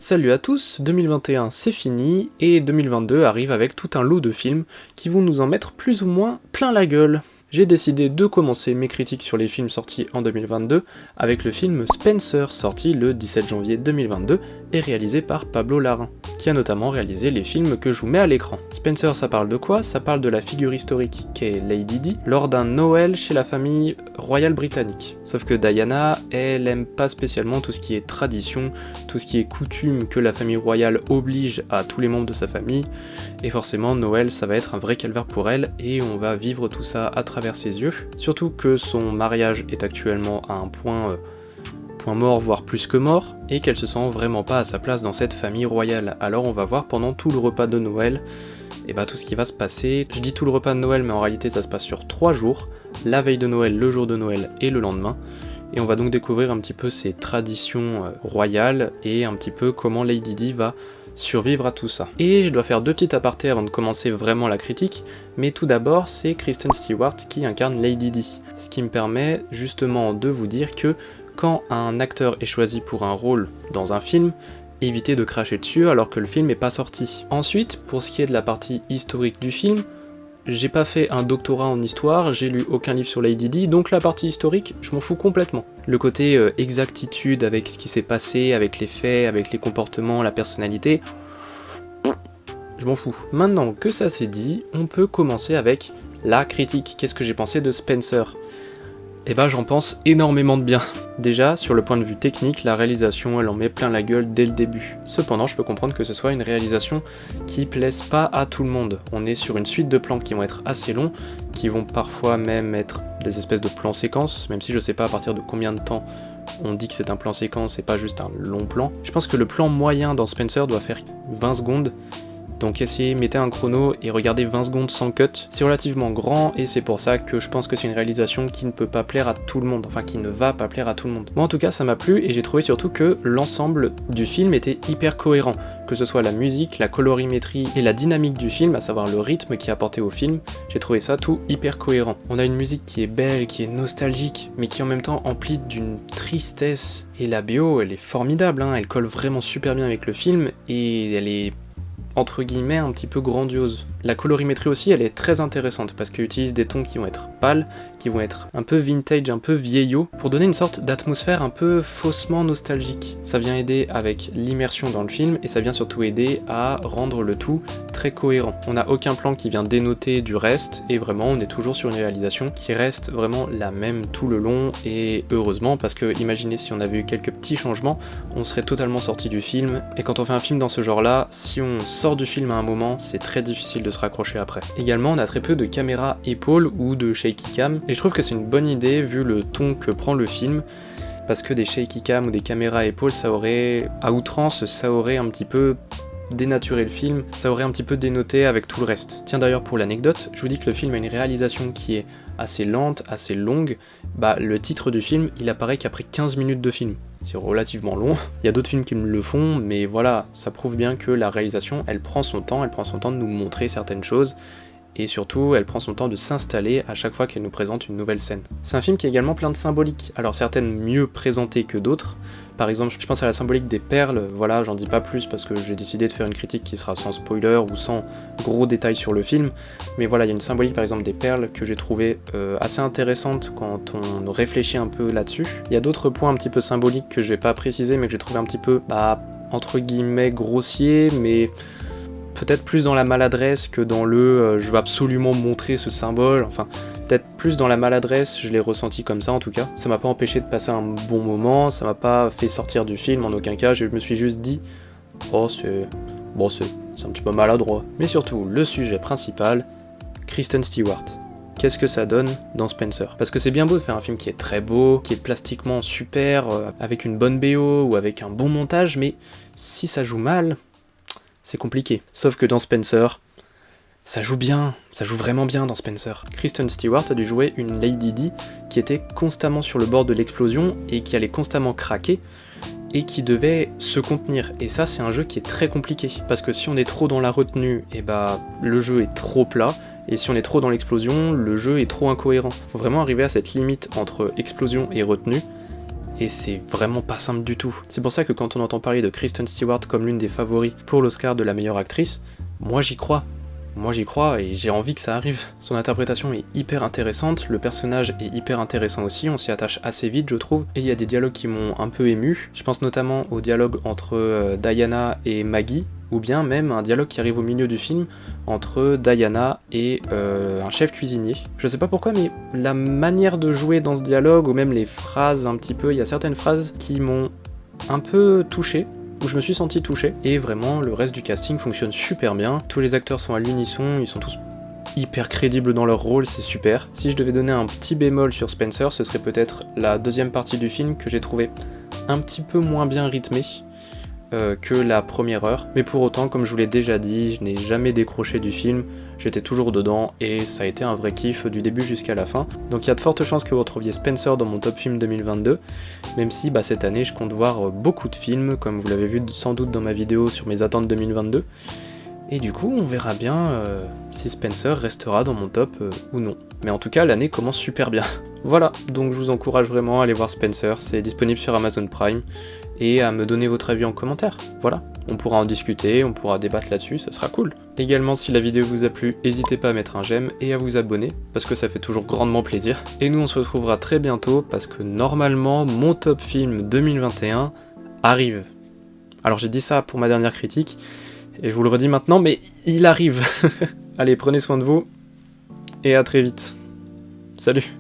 Salut à tous, 2021 c'est fini, et 2022 arrive avec tout un lot de films qui vont nous en mettre plus ou moins plein la gueule. J'ai décidé de commencer mes critiques sur les films sortis en 2022 avec le film Spencer, sorti le 17 janvier 2022 et réalisé par Pablo Larraín, qui a notamment réalisé les films que je vous mets à l'écran. Spencer, ça parle de quoi? Ça parle de la figure historique qu'est Lady Di lors d'un Noël chez la famille royale britannique. Sauf que Diana, elle aime pas spécialement tout ce qui est tradition, tout ce qui est coutume que la famille royale oblige à tous les membres de sa famille, et forcément Noël ça va être un vrai calvaire pour elle, et on va vivre tout ça à travers ses yeux, surtout que son mariage est actuellement à un point mort, voire plus que mort, et qu'elle se sent vraiment pas à sa place dans cette famille royale. Alors on va voir pendant tout le repas de Noël, et bah tout ce qui va se passer. Je dis tout le repas de Noël, mais en réalité ça se passe sur 3 jours, la veille de Noël, le jour de Noël et le lendemain, et on va donc découvrir un petit peu ces traditions royales, et un petit peu comment Lady Di va survivre à tout ça. Et je dois faire 2 petites apartés avant de commencer vraiment la critique, mais tout d'abord c'est Kristen Stewart qui incarne Lady Di, ce qui me permet justement de vous dire que quand un acteur est choisi pour un rôle dans un film, évitez de cracher dessus alors que le film n'est pas sorti. Ensuite, pour ce qui est de la partie historique du film, j'ai pas fait un doctorat en histoire, j'ai lu aucun livre sur Lady Di, donc la partie historique, je m'en fous complètement. Le côté exactitude avec ce qui s'est passé, avec les faits, avec les comportements, la personnalité, je m'en fous. Maintenant que ça c'est dit, on peut commencer avec la critique. Qu'est-ce que j'ai pensé de Spencer ? Eh ben j'en pense énormément de bien. Déjà, sur le point de vue technique, la réalisation elle en met plein la gueule dès le début. Cependant, je peux comprendre que ce soit une réalisation qui plaise pas à tout le monde. On est sur une suite de plans qui vont être assez longs, qui vont parfois même être des espèces de plans séquences, même si je sais pas à partir de combien de temps on dit que c'est un plan séquence et pas juste un long plan. Je pense que le plan moyen dans Spencer doit faire 20 secondes, donc mettez un chrono et regardez 20 secondes sans cut. C'est relativement grand et c'est pour ça que je pense que c'est une réalisation qui ne peut pas plaire à tout le monde, enfin qui ne va pas plaire à tout le monde. Moi en tout cas ça m'a plu et j'ai trouvé surtout que l'ensemble du film était hyper cohérent, que ce soit la musique, la colorimétrie et la dynamique du film, à savoir le rythme qui est apporté au film, j'ai trouvé ça tout hyper cohérent. On a une musique qui est belle, qui est nostalgique, mais qui en même temps emplie d'une tristesse, et la BO elle est formidable, hein, elle colle vraiment super bien avec le film et elle est entre guillemets un petit peu grandiose. La colorimétrie aussi elle est très intéressante parce qu'elle utilise des tons qui vont être pâles, qui vont être un peu vintage, un peu vieillot, pour donner une sorte d'atmosphère un peu faussement nostalgique. Ça vient aider avec l'immersion dans le film et ça vient surtout aider à rendre le tout très cohérent. On n'a aucun plan qui vient dénoter du reste et vraiment on est toujours sur une réalisation qui reste vraiment la même tout le long, et heureusement parce que imaginez si on avait eu quelques petits changements, on serait totalement sorti du film, et quand on fait un film dans ce genre là, si on sort du film à un moment, c'est très difficile de se raccrocher après. Également, on a très peu de caméra épaule ou de shaky cam, et je trouve que c'est une bonne idée vu le ton que prend le film, parce que des shaky cam ou des caméras épaules, ça aurait, à outrance, ça aurait un petit peu dénaturé le film, ça aurait un petit peu dénoté avec tout le reste. Tiens d'ailleurs pour l'anecdote, je vous dis que le film a une réalisation qui est assez lente, assez longue, bah le titre du film, il apparaît qu'après 15 minutes de film. C'est relativement long, il y a d'autres films qui me le font, mais voilà, ça prouve bien que la réalisation, elle prend son temps de nous montrer certaines choses, et surtout, elle prend son temps de s'installer à chaque fois qu'elle nous présente une nouvelle scène. C'est un film qui est également plein de symboliques, alors certaines mieux présentées que d'autres. Par exemple, je pense à la symbolique des perles, voilà, j'en dis pas plus parce que j'ai décidé de faire une critique qui sera sans spoiler ou sans gros détails sur le film, mais voilà, il y a une symbolique par exemple des perles que j'ai trouvé assez intéressante quand on réfléchit un peu là-dessus. Il y a d'autres points un petit peu symboliques que je vais pas préciser, mais que j'ai trouvé un petit peu, entre guillemets, grossiers, mais peut-être plus dans la maladresse que dans le je veux absolument montrer ce symbole, enfin peut-être plus dans la maladresse, je l'ai ressenti comme ça en tout cas. Ça m'a pas empêché de passer un bon moment, ça m'a pas fait sortir du film en aucun cas, je me suis juste dit oh c'est un petit peu maladroit. Mais surtout, le sujet principal, Kristen Stewart. Qu'est-ce que ça donne dans Spencer? Parce que c'est bien beau de faire un film qui est très beau, qui est plastiquement super, avec une bonne BO ou avec un bon montage, mais si ça joue mal, c'est compliqué. Sauf que dans Spencer, ça joue bien, ça joue vraiment bien dans Spencer. Kristen Stewart a dû jouer une Lady Di qui était constamment sur le bord de l'explosion et qui allait constamment craquer et qui devait se contenir. Et ça, c'est un jeu qui est très compliqué, parce que si on est trop dans la retenue, et le jeu est trop plat, et si on est trop dans l'explosion, le jeu est trop incohérent. Faut vraiment arriver à cette limite entre explosion et retenue, et c'est vraiment pas simple du tout. C'est pour ça que quand on entend parler de Kristen Stewart comme l'une des favoris pour l'Oscar de la meilleure actrice, moi j'y crois. Moi j'y crois et j'ai envie que ça arrive. Son interprétation est hyper intéressante, le personnage est hyper intéressant aussi, on s'y attache assez vite je trouve, et il y a des dialogues qui m'ont un peu ému. Je pense notamment au dialogue entre Diana et Maggie, ou bien même un dialogue qui arrive au milieu du film entre Diana et un chef cuisinier. Je sais pas pourquoi, mais la manière de jouer dans ce dialogue, ou même les phrases un petit peu, il y a certaines phrases qui m'ont un peu touché, où je me suis senti touché, et vraiment le reste du casting fonctionne super bien, tous les acteurs sont à l'unisson, ils sont tous hyper crédibles dans leur rôle, c'est super. Si je devais donner un petit bémol sur Spencer, ce serait peut-être la deuxième partie du film que j'ai trouvé un petit peu moins bien rythmée que la première heure, mais pour autant, comme je vous l'ai déjà dit, je n'ai jamais décroché du film, j'étais toujours dedans et ça a été un vrai kiff du début jusqu'à la fin. Donc il y a de fortes chances que vous retrouviez Spencer dans mon top film 2022, même si cette année je compte voir beaucoup de films, comme vous l'avez vu sans doute dans ma vidéo sur mes attentes 2022, et du coup on verra bien si Spencer restera dans mon top ou non. Mais en tout cas l'année commence super bien. Voilà, donc je vous encourage vraiment à aller voir Spencer, c'est disponible sur Amazon Prime, et à me donner votre avis en commentaire. Voilà, on pourra en discuter, on pourra débattre là-dessus, ça sera cool. Également, si la vidéo vous a plu, n'hésitez pas à mettre un j'aime et à vous abonner, parce que ça fait toujours grandement plaisir. Et nous, on se retrouvera très bientôt, parce que normalement, mon top film 2021 arrive. Alors j'ai dit ça pour ma dernière critique, et je vous le redis maintenant, mais il arrive. Allez, prenez soin de vous, et à très vite. Salut!